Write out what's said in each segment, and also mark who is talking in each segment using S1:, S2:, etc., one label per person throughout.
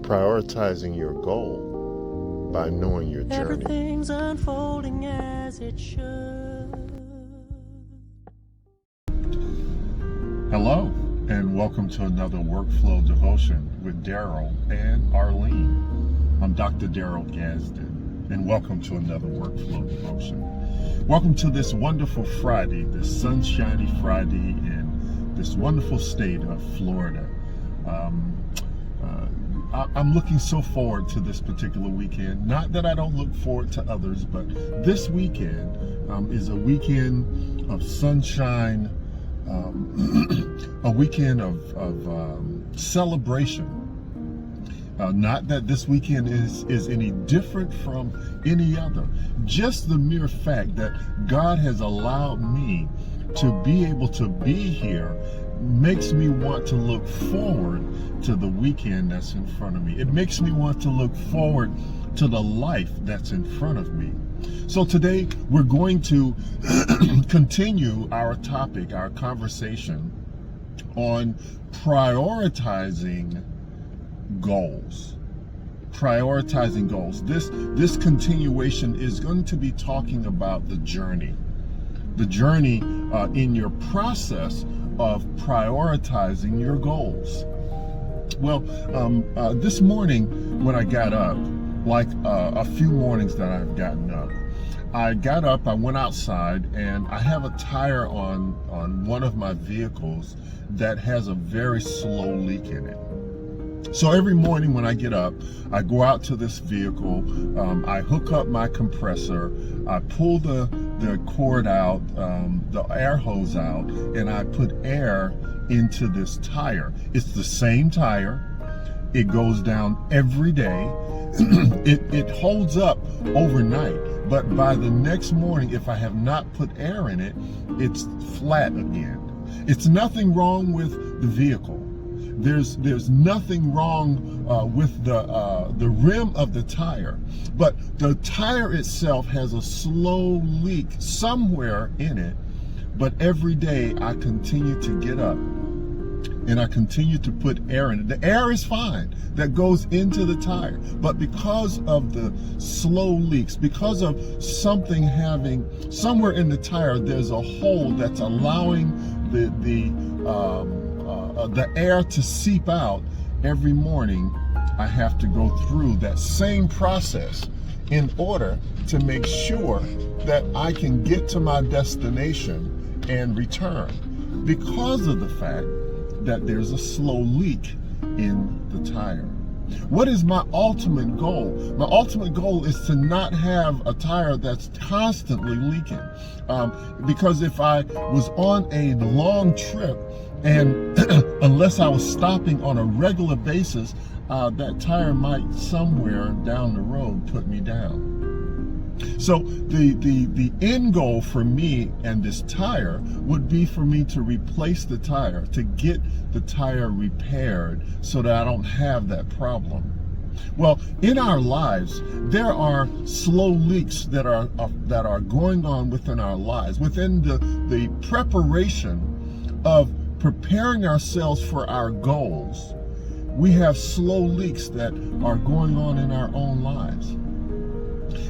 S1: Prioritizing your goal by knowing your journey.
S2: Everything's unfolding as it should.
S3: Hello, and welcome to another Workflow Devotion with Darrell and Arlene. I'm Dr. Darrell Gadsden, and welcome to another Workflow Devotion. Welcome to this wonderful Friday, this sunshiny Friday in this wonderful state of Florida. I'm looking so forward to this particular weekend. Not that I don't look forward to others, but this weekend is a weekend of sunshine, a weekend of celebration. Not that this weekend is any different from any other. Just the mere fact that God has allowed me to be able to be here makes me want to look forward to the weekend that's in front of me. It makes me want to look forward to the life that's in front of me. So today we're going to continue our topic, our conversation on prioritizing goals. Prioritizing goals. This continuation is going to be talking about the journey in your process of prioritizing your goals. Well, this morning when I got up, like a few mornings that I've gotten up, I got up, I went outside, and I have a tire on one of my vehicles that has a very slow leak in it. So every morning when I get up, I go out to this vehicle, I hook up my compressor, I pull the cord out, the air hose out, and I put air into this tire. It's the same tire. It goes down every day. It holds up overnight, but by the next morning, if I have not put air in it, it's flat again. It's nothing wrong with the vehicle. There's nothing wrong with the rim of the tire, but the tire itself has a slow leak somewhere in it. But every day I continue to get up and I continue to put air in it. The air is fine that goes into the tire, but because of the slow leaks, because of something having somewhere in the tire, there's a hole that's allowing the air to seep out. Every morning I have to go through that same process in order to make sure that I can get to my destination and return, because of the fact that there's a slow leak in the tire. What is my ultimate goal? My ultimate goal is to not have a tire that's constantly leaking. Because if I was on a long trip, and unless I was stopping on a regular basis, that tire might somewhere down the road put me down. So the end goal for me and this tire would be for me to replace the tire, to get the tire repaired so that I don't have that problem. Well, in our lives, there are slow leaks that are going on within our lives, within the preparation of preparing ourselves for our goals. We have slow leaks that are going on in our own lives.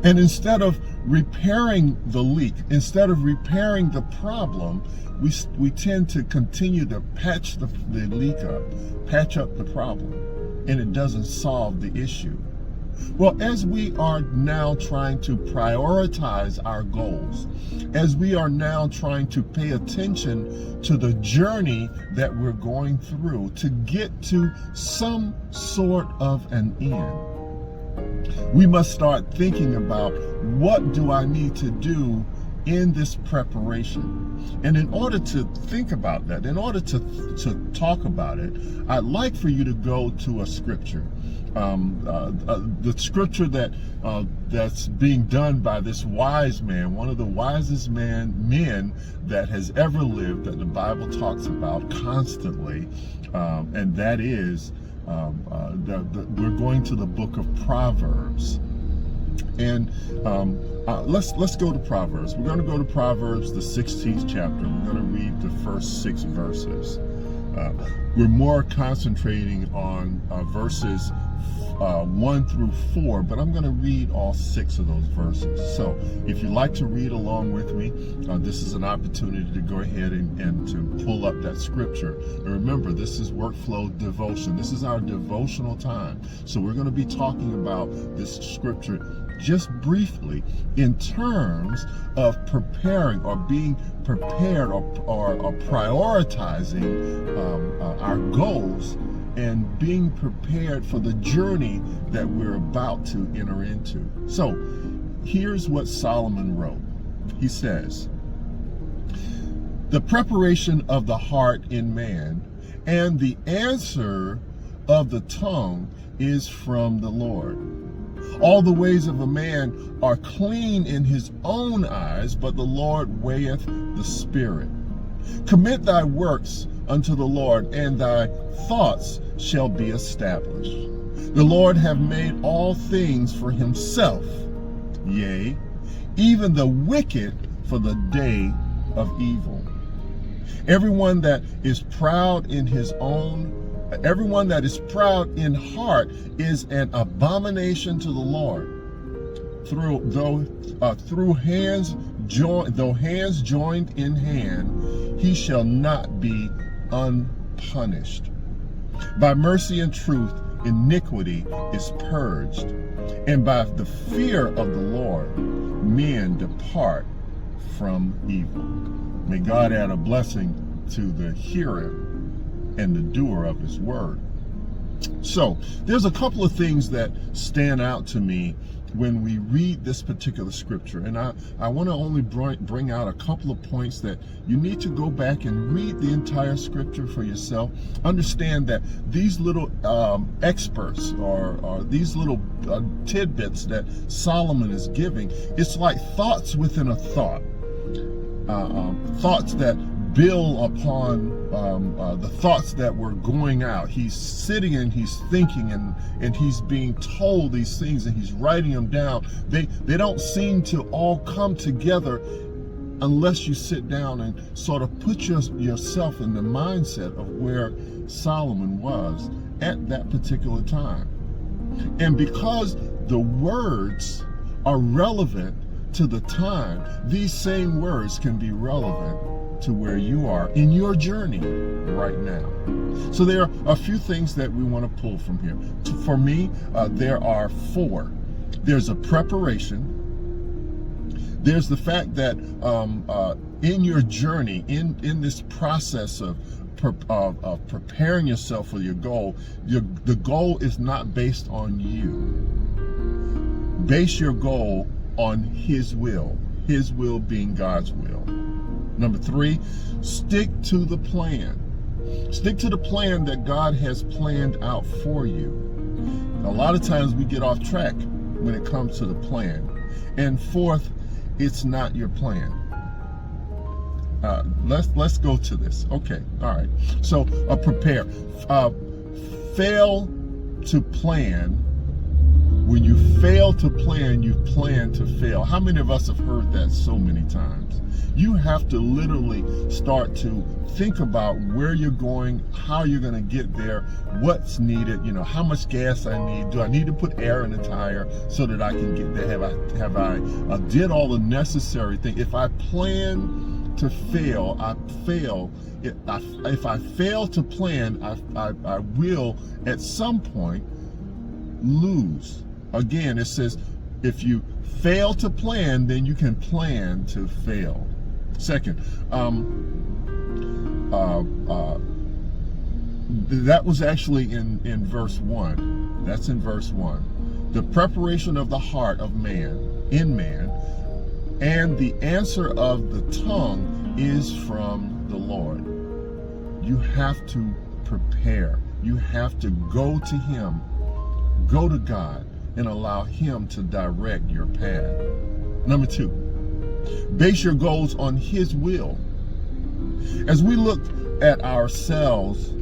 S3: And instead of repairing the leak, instead of repairing the problem, we tend to continue to patch the leak up, patch up the problem, and it doesn't solve the issue. Well, as we are now trying to prioritize our goals, as we are now trying to pay attention to the journey that we're going through to get to some sort of an end, we must start thinking about, what do I need to do in this preparation? And in order to think about that, in order to talk about it, I'd like for you to go to a scripture. The scripture that's being done by this wise man, one of the wisest men that has ever lived, that the Bible talks about constantly, and that is we're going to the book of Proverbs. And let's go to Proverbs. We're going to go to Proverbs, the 16th chapter. We're going to read the first 6 verses. We're more concentrating on verses 1 through 4, but I'm going to read all 6 of those verses. So if you'd like to read along with me, this is an opportunity to go ahead and to pull up that scripture. And remember, this is workflow devotion. This is our devotional time. So we're going to be talking about this scripture just briefly in terms of preparing or being prepared or prioritizing our goals and being prepared for the journey that we're about to enter into. So here's what Solomon wrote. He says, "The preparation of the heart in man and the answer of the tongue is from the Lord. All the ways of a man are clean in his own eyes, but the Lord weigheth the spirit. Commit thy works unto the Lord, and thy thoughts shall be established. The Lord hath made all things for himself, yea, even the wicked for the day of evil. Everyone that is proud in heart is an abomination to the Lord. Though hands joined in hand, he shall not be unpunished. By mercy and truth, iniquity is purged, and by the fear of the Lord, men depart from evil." May God add a blessing to the hearer and the doer of his word. So there's a couple of things that stand out to me when we read this particular scripture, and I want to only bring out a couple of points that you need to go back and read the entire scripture for yourself. Understand that these little experts or these little tidbits that Solomon is giving, it's like thoughts within a thought, thoughts that build upon the thoughts that were going out. He's sitting and he's thinking and he's being told these things and he's writing them down. They don't seem to all come together unless you sit down and sort of put yourself in the mindset of where Solomon was at that particular time. And because the words are relevant to the time, these same words can be relevant to where you are in your journey right now. So there are a few things that we want to pull from here. For me, there are 4. There's a preparation. There's the fact that in your journey, in this process of preparing yourself for your goal, the goal is not based on you. Base your goal on his will being God's will. Number 3, stick to the plan. Stick to the plan that God has planned out for you. A lot of times we get off track when it comes to the plan. And 4th, it's not your plan. Let's go to this. Okay, all right. So prepare. Fail to plan. When you fail to plan, you plan to fail. How many of us have heard that so many times? You have to literally start to think about where you're going, how you're going to get there, what's needed, how much gas I need. Do I need to put air in the tire so that I can get there? Have I did all the necessary things? If I plan to fail, I fail. If I fail to plan, I will at some point lose. Again, it says, if you fail to plan, then you can plan to fail. Second, that was actually in verse 1. That's in verse 1. The preparation of the heart of man, in man, and the answer of the tongue is from the Lord. You have to prepare. You have to go to him, go to God, and allow him to direct your path. Number 2, base your goals on his will. As we look at ourselves,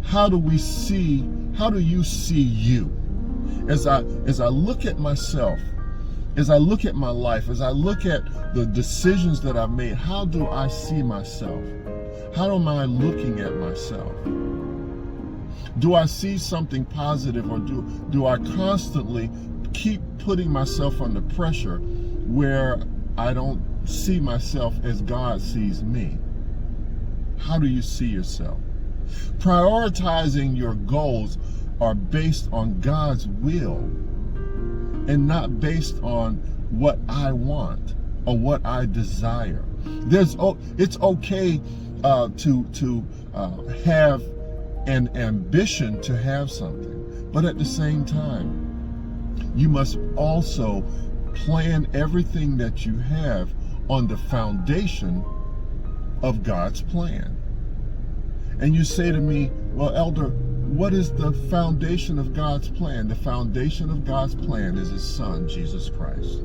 S3: how do you see you? As I look at myself, as I look at my life, as I look at the decisions that I've made, how do I see myself? How am I looking at myself? Do I see something positive, or do I constantly keep putting myself under pressure where I don't see myself as God sees me? How do you see yourself? Prioritizing your goals are based on God's will and not based on what I want or what I desire. It's okay to have an ambition to have something, but at the same time, you must also plan everything that you have on the foundation of God's plan. And you say to me, well, Elder, what is the foundation of God's plan? The foundation of God's plan is His Son, Jesus Christ.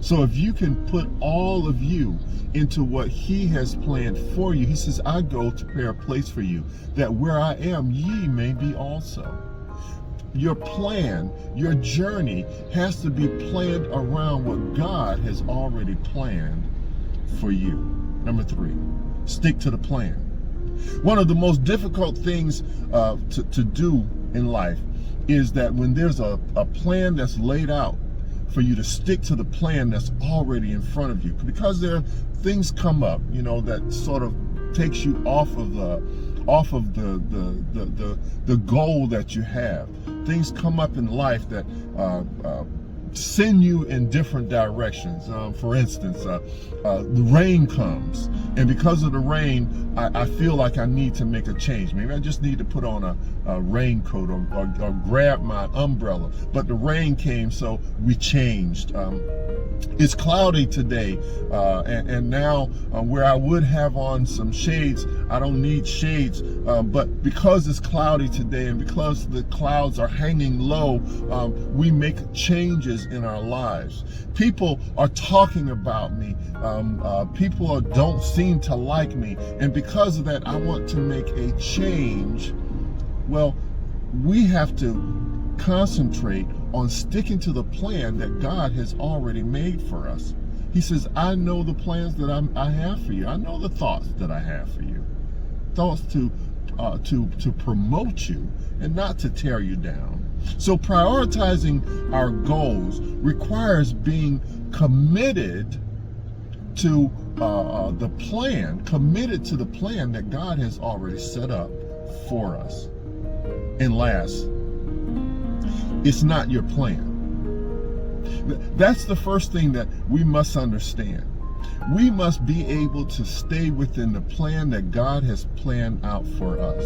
S3: So if you can put all of you into what He has planned for you, He says, I go to prepare a place for you, that where I am, ye may be also. Your plan, your journey has to be planned around what God has already planned for you. Number 3, stick to the plan. One of the most difficult things to do in life is that when there's a plan that's laid out, for you to stick to the plan that's already in front of you, because there are things come up, that sort of takes you off of the goal that you have. Things come up in life that send you in different directions. For instance, the rain comes, and because of the rain, I feel like I need to make a change. Maybe I just need to put on a raincoat or grab my umbrella. But the rain came, so we changed. It's cloudy today, and now where I would have on some shades, I don't need shades. But because it's cloudy today and because the clouds are hanging low, we make changes in our lives. People are talking about me. People don't seem to like me. And because of that, I want to make a change. Well, we have to concentrate on sticking to the plan that God has already made for us. He says, I know the plans that I have for you. I know the thoughts that I have for you. Thoughts to promote you and not to tear you down. So prioritizing our goals requires being committed to the plan, committed to the plan that God has already set up for us. And last, it's not your plan. That's the first thing that we must understand. We must be able to stay within the plan that God has planned out for us.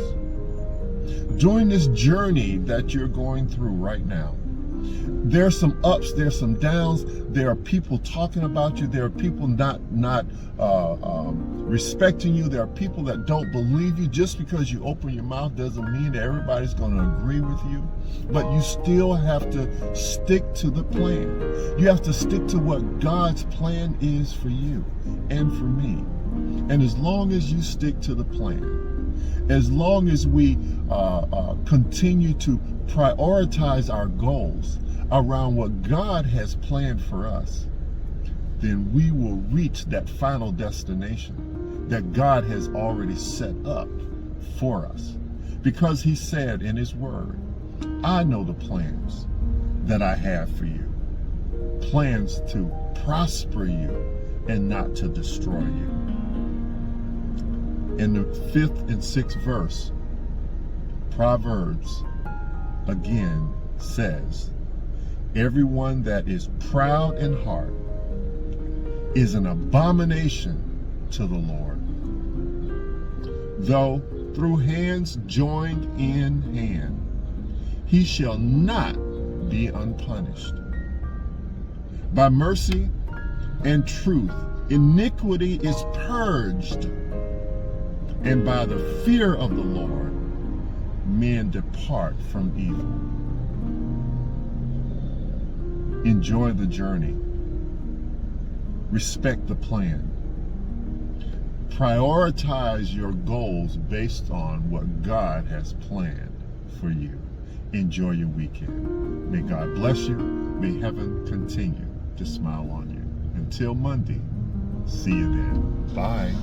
S3: During this journey that you're going through right now, there's some ups, there's some downs. There are people talking about you. There are people not respecting you. There are people that don't believe you. Just because you open your mouth doesn't mean that everybody's going to agree with you. But you still have to stick to the plan. You have to stick to what God's plan is for you and for me. And as long as you stick to the plan, as long as we continue to prioritize our goals around what God has planned for us, then we will reach that final destination that God has already set up for us. Because He said in His Word, I know the plans that I have for you. Plans to prosper you and not to destroy you. In the 5th and 6th verse, Proverbs again says, everyone that is proud in heart is an abomination to the Lord, though through hands joined in hand, he shall not be unpunished. By mercy and truth, iniquity is purged, and by the fear of the Lord, men depart from evil. Enjoy the journey. Respect the plan. Prioritize your goals based on what God has planned for you. Enjoy your weekend. May God bless you. May heaven continue to smile on you. Until Monday, see you then. Bye.